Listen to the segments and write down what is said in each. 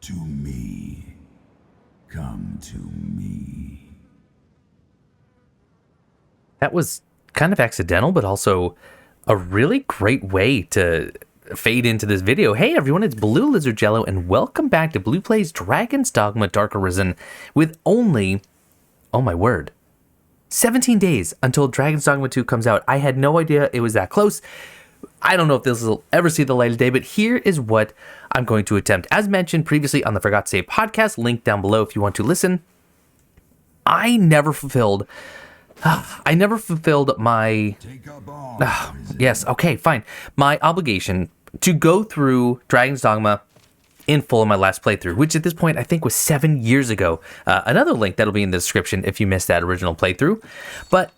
To me. Come to me. That was kind of accidental, but also a really great way to fade into this video. Hey everyone, it's BlueLizardJello, and welcome back to Blue Plays Dragon's Dogma Dark Arisen with only, oh my word, 17 days until Dragon's Dogma 2 comes out. I had no idea it was that close. I don't know if this will ever see the light of day, but here is what I'm going to attempt. As mentioned previously on the Forgot to Save podcast, link down below if you want to listen. I never fulfilled my yes, okay, fine. My obligation to go through Dragon's Dogma in full in my last playthrough, which at this point I think was 7 years ago. Another link that'll be in the description if you missed that original playthrough. But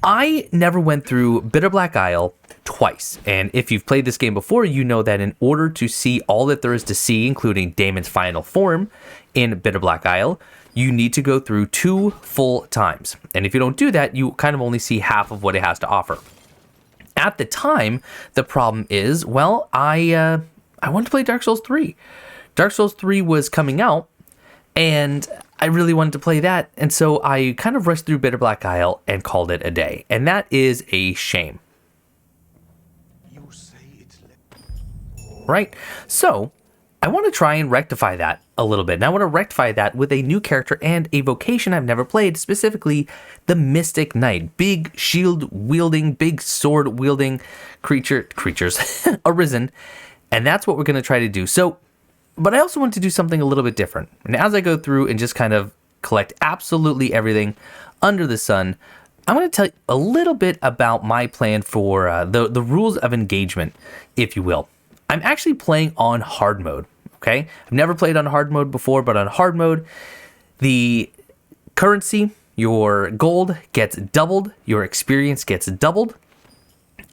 I never went through Bitter Black Isle twice, and if you've played this game before, you know that in order to see all that there is to see, including Damon's final form in Bitter Black Isle, you need to go through 2 full times. And if you don't do that, you kind of only see half of what it has to offer. At the time, the problem is, well, I wanted to play Dark Souls 3. Dark Souls 3 was coming out, and I really wanted to play that, and so I kind of rushed through Bitter Black Isle and called it a day. And that is a shame. Right? So, I want to try and rectify that a little bit. And I want to rectify that with a new character and a vocation I've never played, specifically the Mystic Knight. Big shield-wielding, big sword-wielding creatures, Arisen. And that's what we're going to try to do. So, but I also want to do something a little bit different. And as I go through and just kind of collect absolutely everything under the sun, I'm going to tell you a little bit about my plan for the rules of engagement, if you will. I'm actually playing on hard mode, okay? I've never played on hard mode before, but on hard mode, the currency, your gold gets doubled, your experience gets doubled,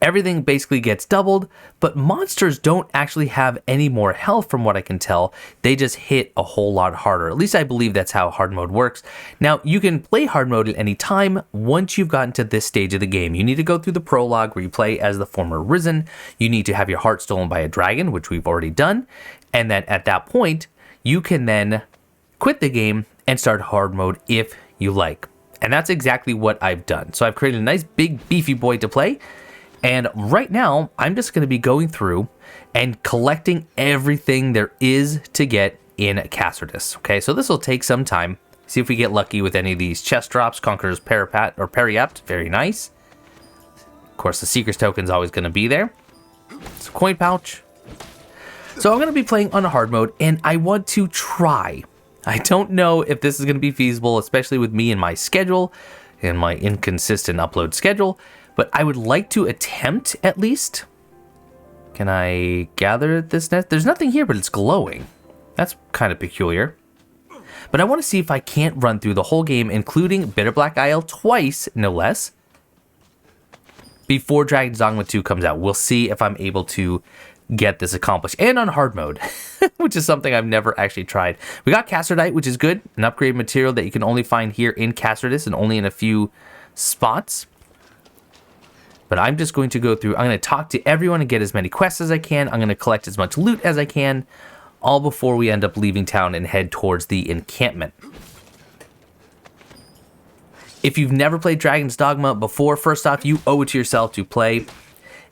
everything basically gets doubled, but monsters don't actually have any more health from what I can tell. They just hit a whole lot harder. At least I believe that's how hard mode works. Now, you can play hard mode at any time once you've gotten to this stage of the game. You need to go through the prologue where you play as the former Arisen. You need to have your heart stolen by a dragon, which we've already done. And then at that point, you can then quit the game and start hard mode if you like. And that's exactly what I've done. So I've created a nice big beefy boy to play. And right now, I'm just going to be going through and collecting everything there is to get in Cassardus. Okay, so this will take some time. See if we get lucky with any of these chest drops. Conqueror's Periapt, very nice. Of course, the Seeker's Token's always going to be there. It's a coin pouch. So I'm going to be playing on a hard mode, and I want to try. I don't know if this is going to be feasible, especially with me and my schedule and my inconsistent upload schedule. But I would like to attempt, at least. Can I gather this nest? There's nothing here, but it's glowing. That's kind of peculiar. But I want to see if I can't run through the whole game, including Bitter Black Isle twice, no less, before Dragon's Dogma 2 comes out. We'll see if I'm able to get this accomplished. And on hard mode, which is something I've never actually tried. We got Cassardite, which is good. An upgrade material that you can only find here in Cassardus and only in a few spots. But I'm just going to go through, I'm going to talk to everyone and get as many quests as I can. I'm going to collect as much loot as I can, all before we end up leaving town and head towards the encampment. If you've never played Dragon's Dogma before, first off, you owe it to yourself to play.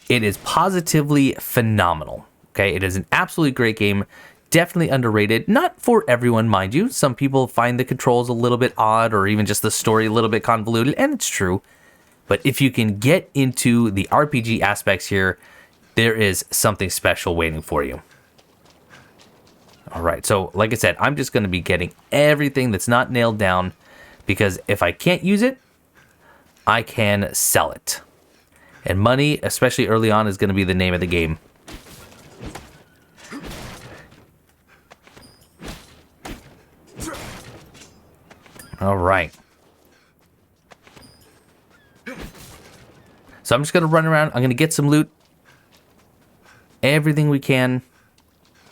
It is positively phenomenal. Okay, it is an absolutely great game. Definitely underrated. Not for everyone, mind you. Some people find the controls a little bit odd or even just the story a little bit convoluted, and it's true. But if you can get into the RPG aspects here, there is something special waiting for you. All right, so like I said, I'm just going to be getting everything that's not nailed down, because if I can't use it, I can sell it. And money, especially early on, is going to be the name of the game. All right. So I'm just going to run around. I'm going to get some loot. Everything we can.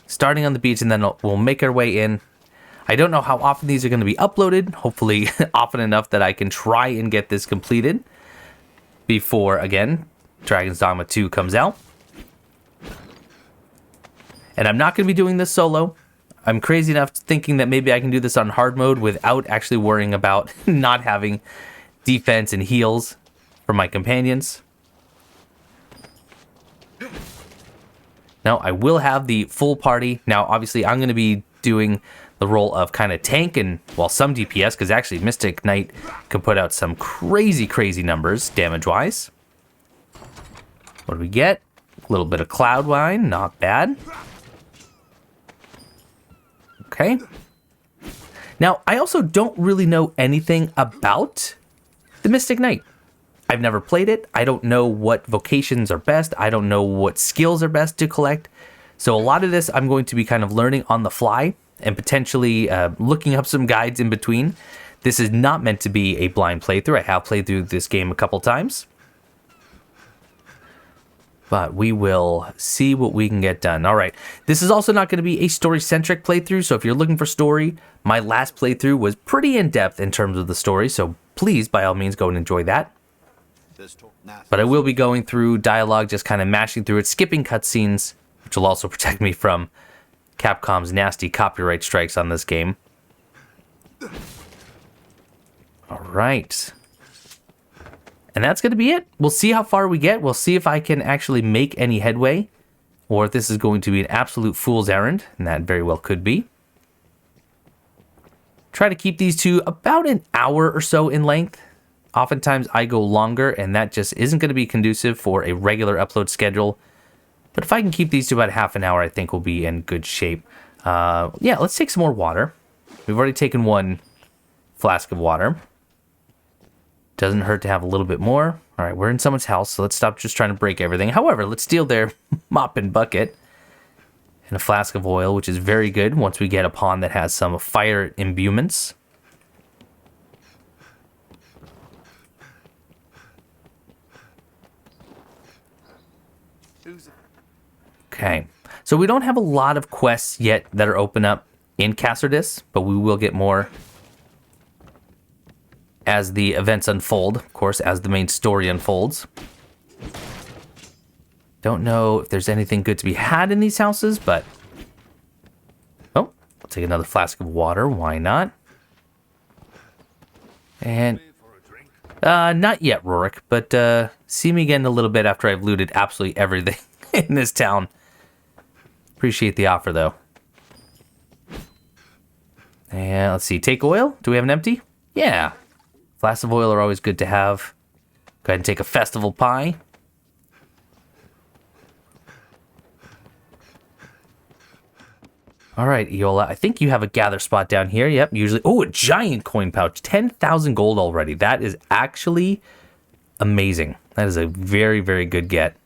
Starting on the beach, and then we'll make our way in. I don't know how often these are going to be uploaded. Hopefully often enough that I can try and get this completed before, again, Dragon's Dogma 2 comes out. And I'm not going to be doing this solo. I'm crazy enough thinking that maybe I can do this on hard mode without actually worrying about not having defense and heals for my companions. Now, I will have the full party. Now, obviously, I'm going to be doing the role of kind of tank and, well, some DPS, because actually Mystic Knight can put out some crazy, crazy numbers damage-wise. What do we get? A little bit of Cloud Wine, not bad. Okay. Now, I also don't really know anything about the Mystic Knight. I've never played it. I don't know what vocations are best. I don't know what skills are best to collect. So a lot of this I'm going to be kind of learning on the fly and potentially looking up some guides in between. This is not meant to be a blind playthrough. I have played through this game a couple times. But we will see what we can get done. All right. This is also not going to be a story-centric playthrough. So if you're looking for story, my last playthrough was pretty in-depth in terms of the story. So please, by all means, go and enjoy that. But I will be going through dialogue, just kind of mashing through it, skipping cutscenes, which will also protect me from Capcom's nasty copyright strikes on this game. All right. And that's going to be it. We'll see how far we get. We'll see if I can actually make any headway, or if this is going to be an absolute fool's errand, and that very well could be. Try to keep these to about an hour or so in length. Oftentimes I go longer, and that just isn't going to be conducive for a regular upload schedule. But if I can keep these to about half an hour, I think we'll be in good shape. Yeah, let's take some more water. We've already taken one flask of water. Doesn't hurt to have a little bit more. All right, we're in someone's house, so let's stop just trying to break everything. However, let's steal their mop and bucket and a flask of oil, which is very good once we get a pond that has some fire imbuements. Okay, so we don't have a lot of quests yet that are open up in Cassardis, but we will get more as the events unfold, of course, as the main story unfolds. Don't know if there's anything good to be had in these houses, but... Oh, I'll take another flask of water, why not? And... not yet, Rorik, but see me again in a little bit after I've looted absolutely everything in this town. Appreciate the offer, though. And let's see, take oil? Do we have an empty? Yeah. Flasks of oil are always good to have. Go ahead and take a festival pie. All right, Eola, I think you have a gather spot down here. Yep, usually... Oh, a giant coin pouch. 10,000 gold already. That is actually amazing. That is a very, very good get.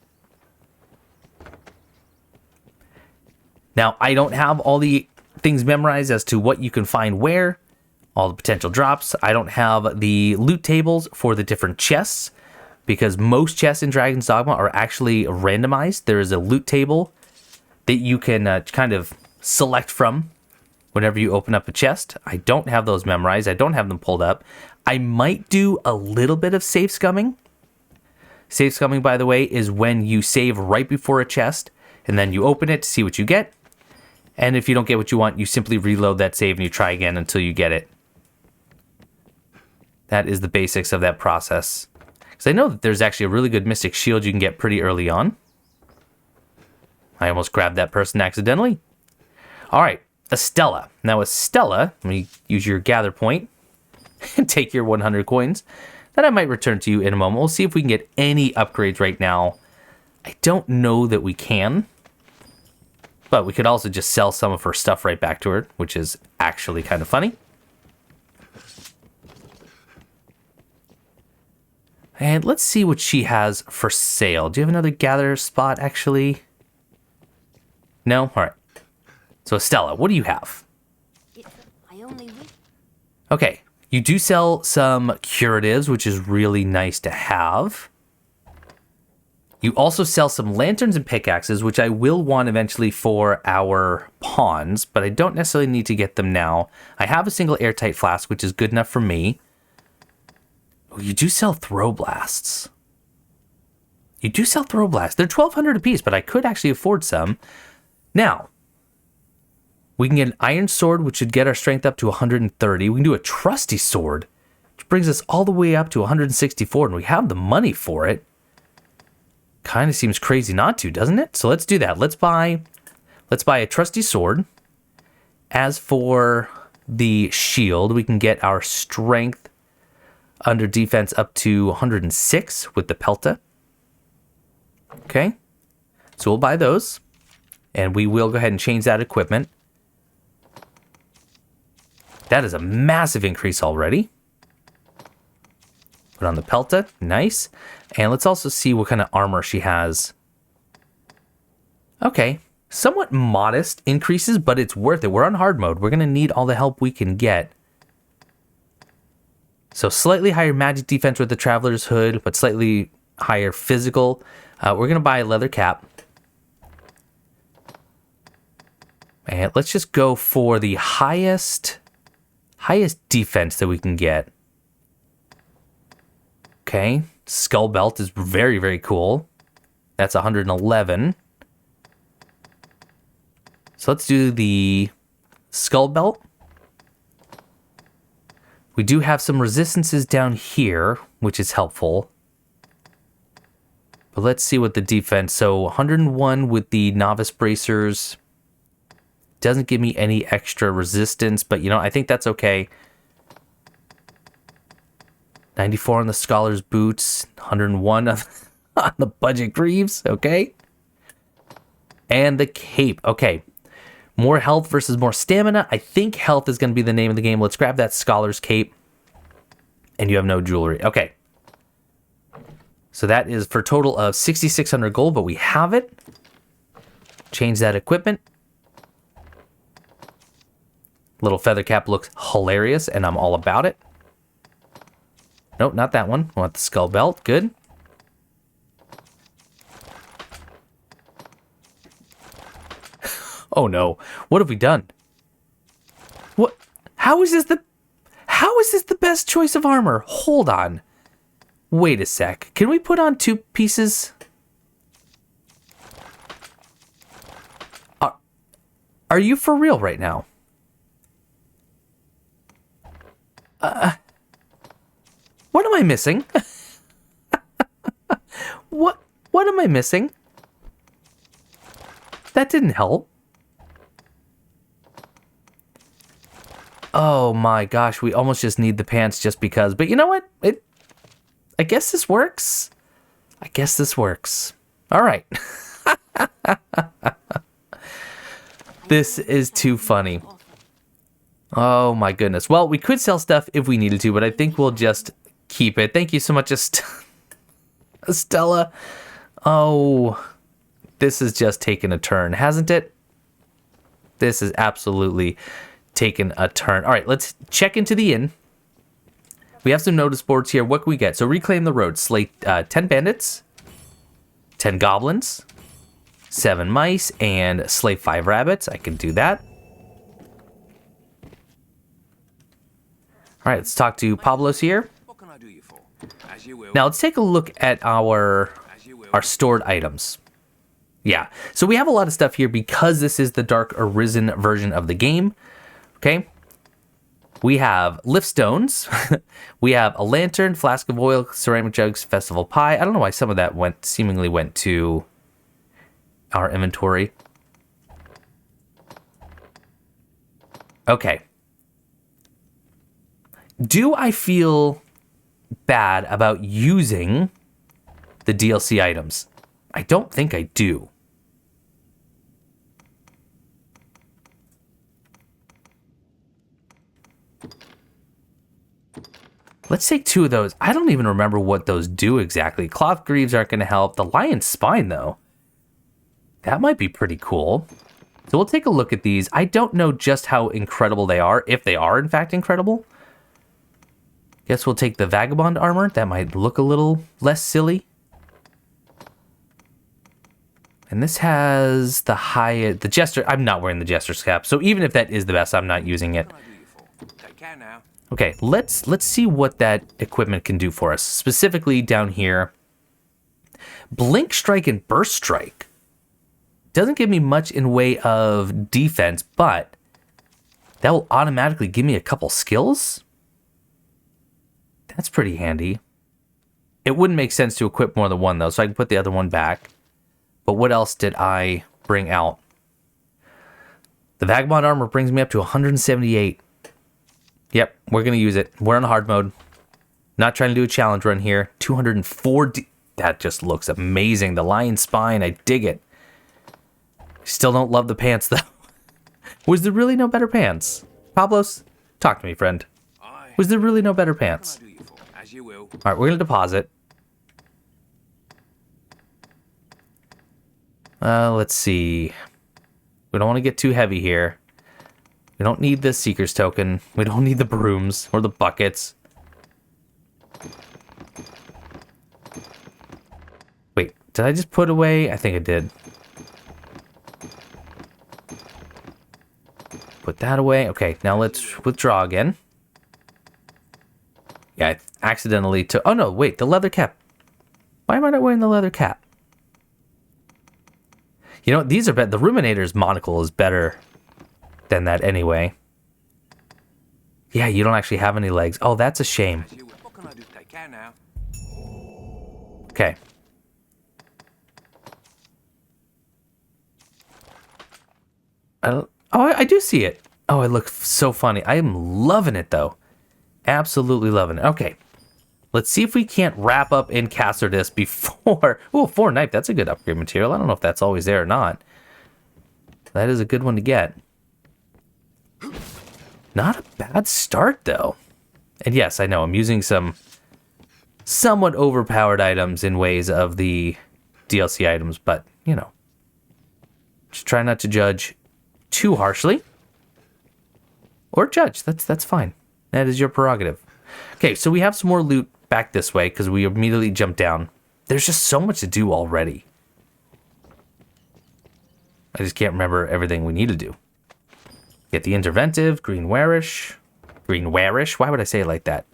Now, I don't have all the things memorized as to what you can find where, all the potential drops. I don't have the loot tables for the different chests, because most chests in Dragon's Dogma are actually randomized. There is a loot table that you can kind of select from whenever you open up a chest. I don't have those memorized. I don't have them pulled up. I might do a little bit of safe scumming. Safe scumming, by the way, is when you save right before a chest, and then you open it to see what you get. And if you don't get what you want, you simply reload that save and you try again until you get it. That is the basics of that process. Because I know that there's actually a really good Mystic Shield you can get pretty early on. I almost grabbed that person accidentally. All right, Estella. Now, Estella, let me use your gather point and take your 100 coins. That I might return to you in a moment. We'll see if we can get any upgrades right now. I don't know that we can. But we could also just sell some of her stuff right back to her, which is actually kind of funny. And let's see what she has for sale. Do you have another gather spot, actually? No? All right. So, Estella, what do you have? Okay. You do sell some curatives, which is really nice to have. You also sell some lanterns and pickaxes, which I will want eventually for our pawns, but I don't necessarily need to get them now. I have a single airtight flask, which is good enough for me. Oh, you do sell throw blasts. You do sell throw blasts. They're 1,200 apiece, but I could actually afford some. Now, We can get an iron sword, which should get our strength up to 130. We can do a trusty sword, which brings us all the way up to 164, and we have the money for it. Kind of seems crazy not to, doesn't it? So let's do that. Let's buy a trusty sword. As for the shield, we can get our strength under defense up to 106 with the pelta. Okay, so we'll buy those, and we will go ahead and change that equipment. That is a massive increase already. Put on the pelta, nice. And let's also see what kind of armor she has. Okay, somewhat modest increases, but it's worth it. We're on hard mode. We're going to need all the help we can get. So slightly higher magic defense with the Traveler's Hood, but slightly higher physical. We're going to buy a leather cap. And let's just go for the highest defense that we can get. Okay, skull belt is very, very cool. That's 111. So let's do the skull belt. We do have some resistances down here, which is helpful. But let's see what the defense. So 101 with the novice bracers. Doesn't give me any extra resistance, but I think that's okay. 94 on the scholar's boots, 101 on the budget greaves, okay? And the cape, okay. More health versus more stamina. I think health is going to be the name of the game. Let's grab that scholar's cape. And you have no jewelry. Okay. So that is for a total of 6,600 gold, but we have it. Change that equipment. Little feather cap looks hilarious, and I'm all about it. Nope, not that one. I want the skull belt. Good. Oh no. What have we done? What? How is this the best choice of armor? Hold on. Wait a sec. Can we put on 2 pieces? Are you for real right now? What am I missing? What am I missing? That didn't help. Oh my gosh, we almost just need the pants just because. But you know what? I guess this works. All right. This is too funny. Oh my goodness. Well, we could sell stuff if we needed to, but I think we'll just keep it. Thank you so much, Estella. Oh, this has just taken a turn, hasn't it? This has absolutely taken a turn. All right, let's check into the inn. We have some notice boards here. What can we get? So reclaim the road. Slay 10 bandits, 10 goblins, 7 mice, and slay 5 rabbits. I can do that. All right, let's talk to Pablo's here. Now let's take a look at our stored items. Yeah, so we have a lot of stuff here because this is the Dark Arisen version of the game. Okay, we have lift stones. We have a lantern, flask of oil, ceramic jugs, festival pie. I don't know why some of that seemingly went to our inventory. Okay. Do I feel bad about using the DLC items? I don't think I do. Let's take 2 of those. I don't even remember what those do exactly. Cloth greaves aren't going to help. The lion's spine, though, that might be pretty cool. So we'll take a look at these. I don't know just how incredible they are, if they are in fact incredible. Guess we'll take the vagabond armor. That might look a little less silly. And this has the jester. I'm not wearing the jester's cap, so even if that is the best, I'm not using it. Okay, let's see what that equipment can do for us. Specifically down here, blink strike and burst strike. Doesn't give me much in way of defense, but that will automatically give me a couple skills. That's pretty handy. It wouldn't make sense to equip more than one, though, so I can put the other one back. But what else did I bring out? The Vagabond armor brings me up to 178. Yep, we're going to use it. We're on hard mode. Not trying to do a challenge run here. 240. That just looks amazing. The lion spine, I dig it. Still don't love the pants, though. Was there really no better pants? Pablos, talk to me, friend. Was there really no better pants? All right, we're going to deposit. Let's see. We don't want to get too heavy here. We don't need the Seeker's Token. We don't need the brooms or the buckets. Wait, did I just put away? I think I did. Put that away. Okay, now let's withdraw again. Yeah, I accidentally took... Oh, no, wait, the leather cap. Why am I not wearing the leather cap? You know, these are better. The Ruminator's monocle is better than that anyway. Yeah, you don't actually have any legs. Oh, that's a shame. Okay. I do see it. Oh, it looks so funny. I am loving it, though. Absolutely loving it. Okay. Let's see if we can't wrap up in caster this before... Oh, 4 knife. That's a good upgrade material. I don't know if that's always there or not. That is a good one to get. Not a bad start, though. And yes, I know I'm using some somewhat overpowered items in ways of the DLC items, but, you know. Just try not to judge too harshly. Or judge. That's fine. That is your prerogative. Okay, so we have some more loot back this way because we immediately jumped down. There's just so much to do already. I just can't remember everything we need to do. Get the interventive, green warish. Green warish? Why would I say it like that?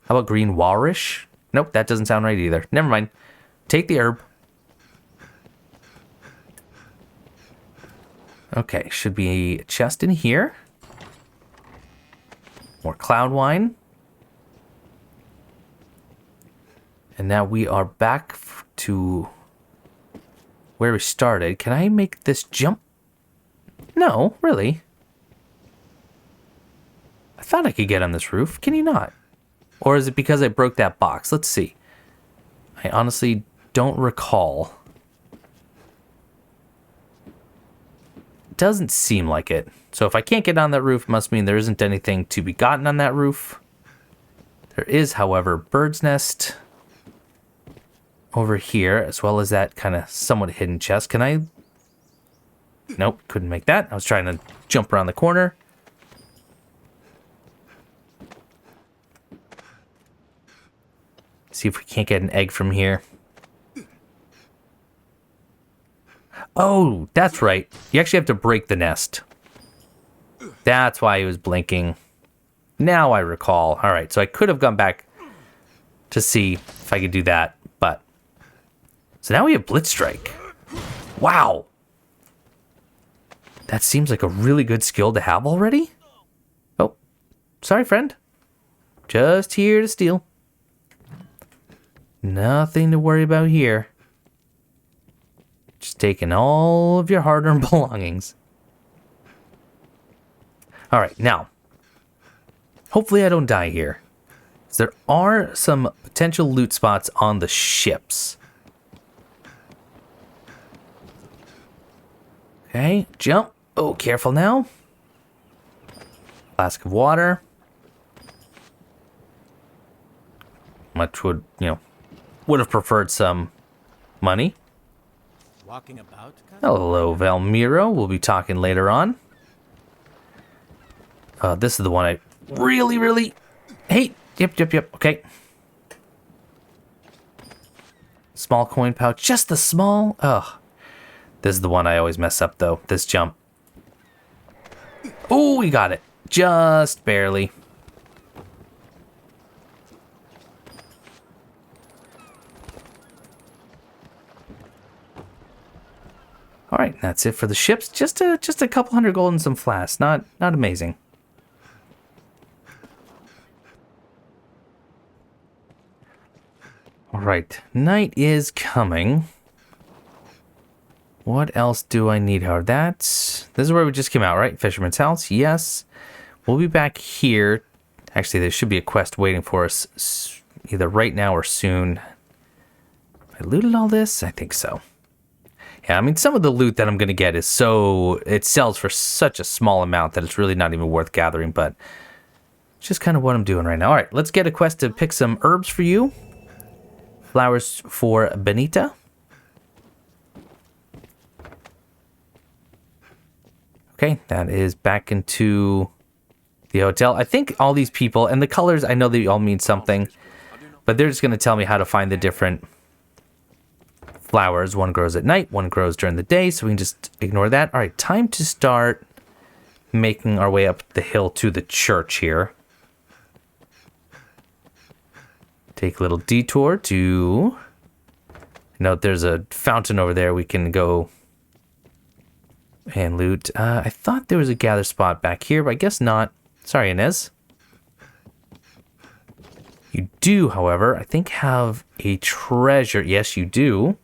How about green warish? Nope, that doesn't sound right either. Never mind. Take the herb. Okay, should be a chest in here. More cloud wine. And now we are back to where we started. Can I make this jump? No, really. I thought I could get on this roof. Can you not? Or is it because I broke that box? Let's see. I honestly don't recall. Doesn't seem like it. So if I can't get on that roof, it must mean there isn't anything to be gotten on that roof. There is, however, bird's nest over here, as well as that kind of somewhat hidden chest. Can I? Nope, couldn't make that. I was trying to jump around the corner. See if we can't get an egg from here. Oh, that's right. You actually have to break the nest. That's why he was blinking. Now I recall. All right, so I could have gone back to see if I could do that, but... So now we have Blitz Strike. Wow. That seems like a really good skill to have already. Oh, sorry, friend. Just here to steal. Nothing to worry about here. Just taking all of your hard-earned belongings. All right, now. Hopefully I don't die here. There are some potential loot spots on the ships. Okay, jump. Oh, careful now. Flask of water. Much would, would have preferred some money. Walking about. Hello, Valmiro. We'll be talking later on. This is the one I really hate. Yep. Okay. Small coin pouch. Just the small. Ugh. This is the one I always mess up, though. This jump. Oh, we got it. Just barely. All right, that's it for the ships. Just a couple hundred gold and some flasks. Not amazing. right. Night is coming. What else do I need, Howard? This is where we just came out, right? Fisherman's House, yes. We'll be back here. Actually, there should be a quest waiting for us either right now or soon. I looted all this? I think so. Yeah, I mean, some of the loot that I'm going to get is it sells for such a small amount that it's really not even worth gathering, but it's just kind of what I'm doing right now. All right, let's get a quest to pick some herbs for you. Flowers for Benita. Okay, that is back into the hotel. I think all these people, and the colors, I know they all mean something, but they're just going to tell me how to find the different flowers. One grows at night, one grows during the day, so we can just ignore that. All right, time to start making our way up the hill to the church here. Take a little detour to... Note there's a fountain over there we can go and loot. I thought there was a gather spot back here, but I guess not. Sorry, Inez. You do, however, I think have a treasure. Yes, you do.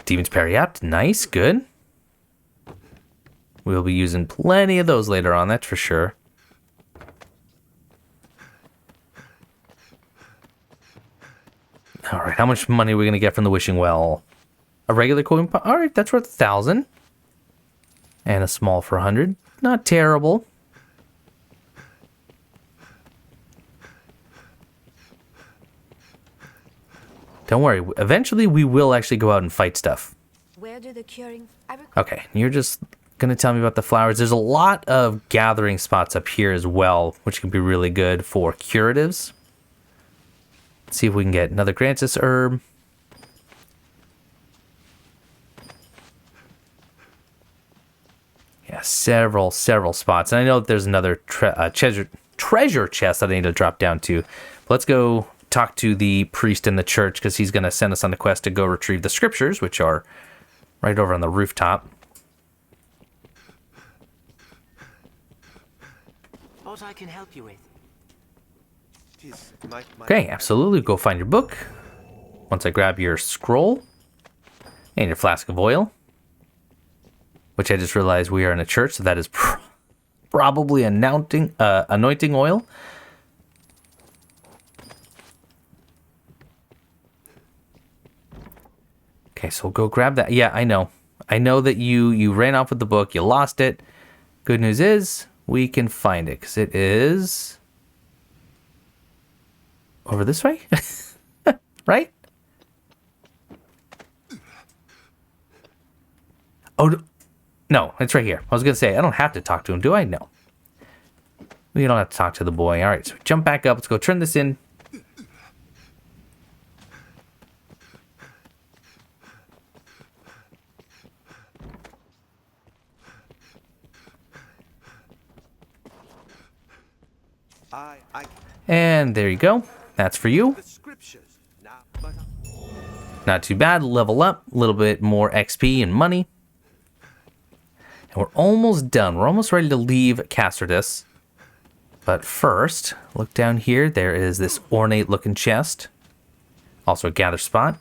Demon's Periapt. Nice, good. We'll be using plenty of those later on, that's for sure. All right, how much money are we going to get from the Wishing Well? A regular coin. All right, that's worth 1,000. And a small for 100. Not terrible. Don't worry. Eventually, we will actually go out and fight stuff. Where do the curing... Okay, you're just going to tell me about the flowers. There's a lot of gathering spots up here as well, which can be really good for curatives. Let's see if we can get another Grantis herb. Yeah, several spots. And I know that there's another treasure chest that I need to drop down to. But let's go talk to the priest in the church, because he's going to send us on the quest to go retrieve the scriptures, which are right over on the rooftop. What I can help you with? Okay, absolutely. Go find your book. Once I grab your scroll and your flask of oil, which I just realized we are in a church, so that is probably anointing oil. Okay, so we'll go grab that. Yeah, I know. I know that you ran off with the book. You lost it. Good news is we can find it, because it is over this way, right? Oh, no, it's right here. I was going to say, I don't have to talk to him, do I? No. We don't have to talk to the boy. All right, so jump back up. Let's go turn this in. And there you go. That's for you. Not too bad. Level up. A little bit more XP and money. And we're almost done. We're almost ready to leave Castardus. But first, look down here. There is this ornate looking chest. Also a gather spot.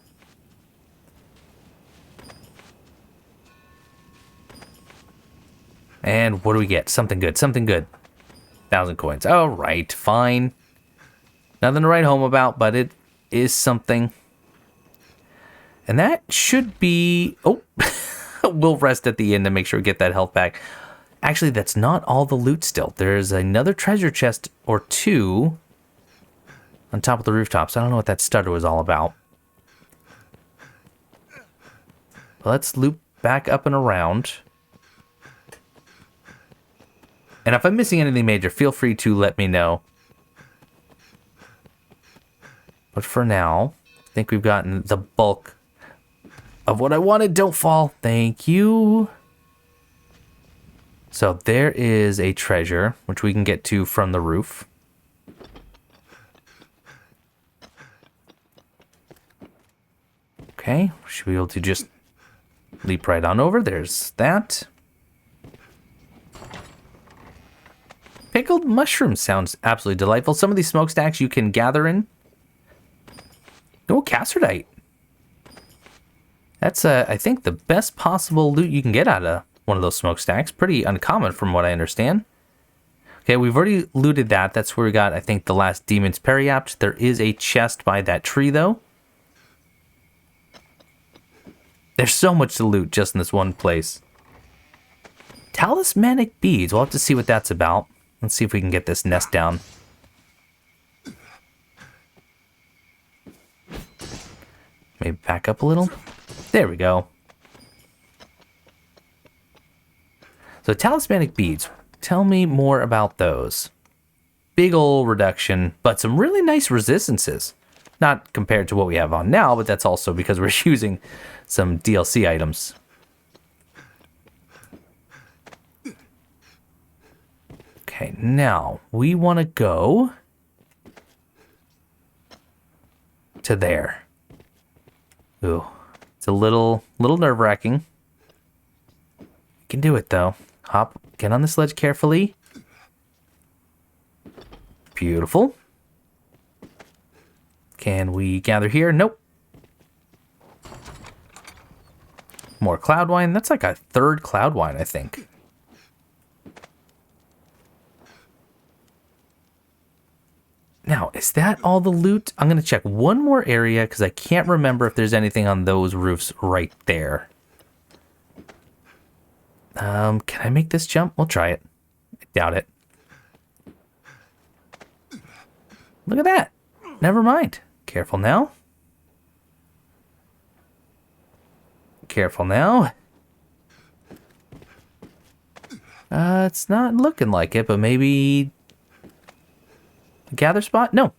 And what do we get? Something good. Something good. 1,000 coins. All right, fine. Nothing to write home about, but it is something. And that should be... Oh, we'll rest at the end to make sure we get that health back. Actually, that's not all the loot still. There's another treasure chest or two on top of the rooftops. I don't know what that stutter was all about. But let's loop back up and around. And if I'm missing anything major, feel free to let me know. But for now, I think we've gotten the bulk of what I wanted. Don't fall. Thank you. So there is a treasure, which we can get to from the roof. Okay, should be able to just leap right on over. There's that. Pickled mushroom sounds absolutely delightful. Some of these smokestacks you can gather in. Cassardite. That's, I think, the best possible loot you can get out of one of those smokestacks. Pretty uncommon from what I understand. Okay, we've already looted that. That's where we got, I think, the last Demon's Periapt. There is a chest by that tree, though. There's so much to loot just in this one place. Talismanic beads. We'll have to see what that's about. Let's see if we can get this nest down. Maybe back up a little. There we go. So talismanic beads. Tell me more about those. Big ol' reduction, but some really nice resistances. Not compared to what we have on now, but that's also because we're using some DLC items. Okay, now we want to go to there. Ooh, it's a little nerve-wracking. You can do it though. Hop, get on this ledge carefully. Beautiful. Can we gather here? Nope. More cloud wine. That's like a third cloud wine, I think. Now, is that all the loot? I'm going to check one more area because I can't remember if there's anything on those roofs right there. Can I make this jump? We'll try it. I doubt it. Look at that. Never mind. Careful now. Careful now. It's not looking like it, but maybe... gather spot? No.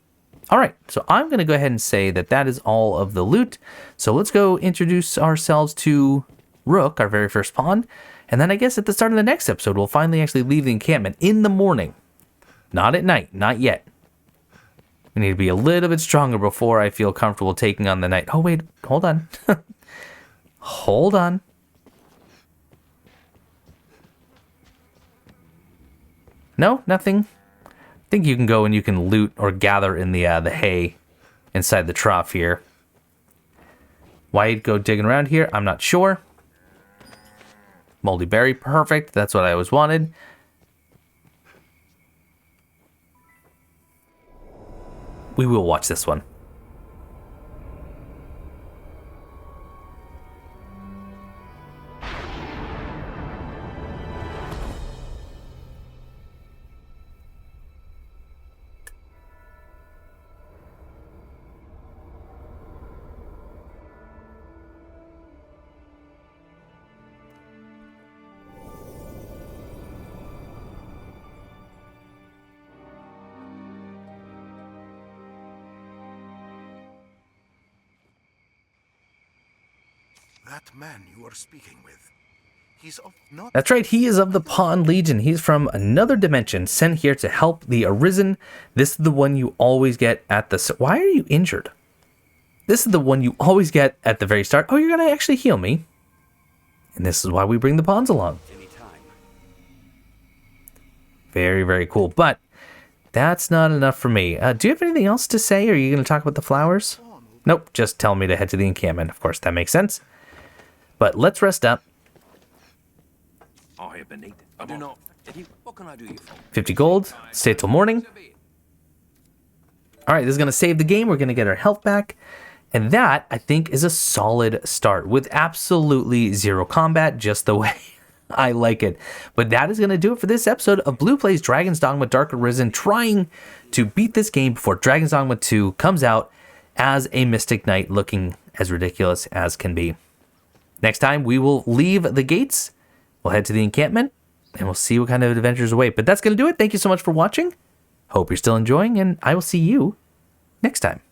All right, so I'm going to go ahead and say that that is all of the loot. So let's go introduce ourselves to Rook, our very first pawn. And then I guess at the start of the next episode, we'll finally actually leave the encampment in the morning. Not at night, not yet. We need to be a little bit stronger before I feel comfortable taking on the night. Oh, wait, hold on. Hold on. No, nothing. I think you can go and you can loot or gather in the hay inside the trough here. Why you'd go digging around here, I'm not sure. Moldy berry, perfect. That's what I always wanted. We will watch this one. That man you are speaking with, he's of not... That's right, he is of the Pawn Legion. He's from another dimension, sent here to help the Arisen. This is the one you always get at the... Why are you injured? This is the one you always get at the very start. Oh, you're going to actually heal me. And this is why we bring the pawns along. Very, very cool. But that's not enough for me. Do you have anything else to say? Or are you going to talk about the flowers? Nope, just tell me to head to the encampment. Of course, that makes sense. But let's rest up. I have been needed. I do not. What can I do you for? 50 gold. Stay till morning. All right, this is going to save the game. We're going to get our health back. And that, I think, is a solid start with absolutely zero combat, just the way I like it. But that is going to do it for this episode of Blue Plays Dragon's Dogma Dark Arisen, trying to beat this game before Dragon's Dogma 2 comes out as a Mystic Knight looking as ridiculous as can be. Next time, we will leave the gates, we'll head to the encampment, and we'll see what kind of adventures await. But that's going to do it. Thank you so much for watching. Hope you're still enjoying, and I will see you next time.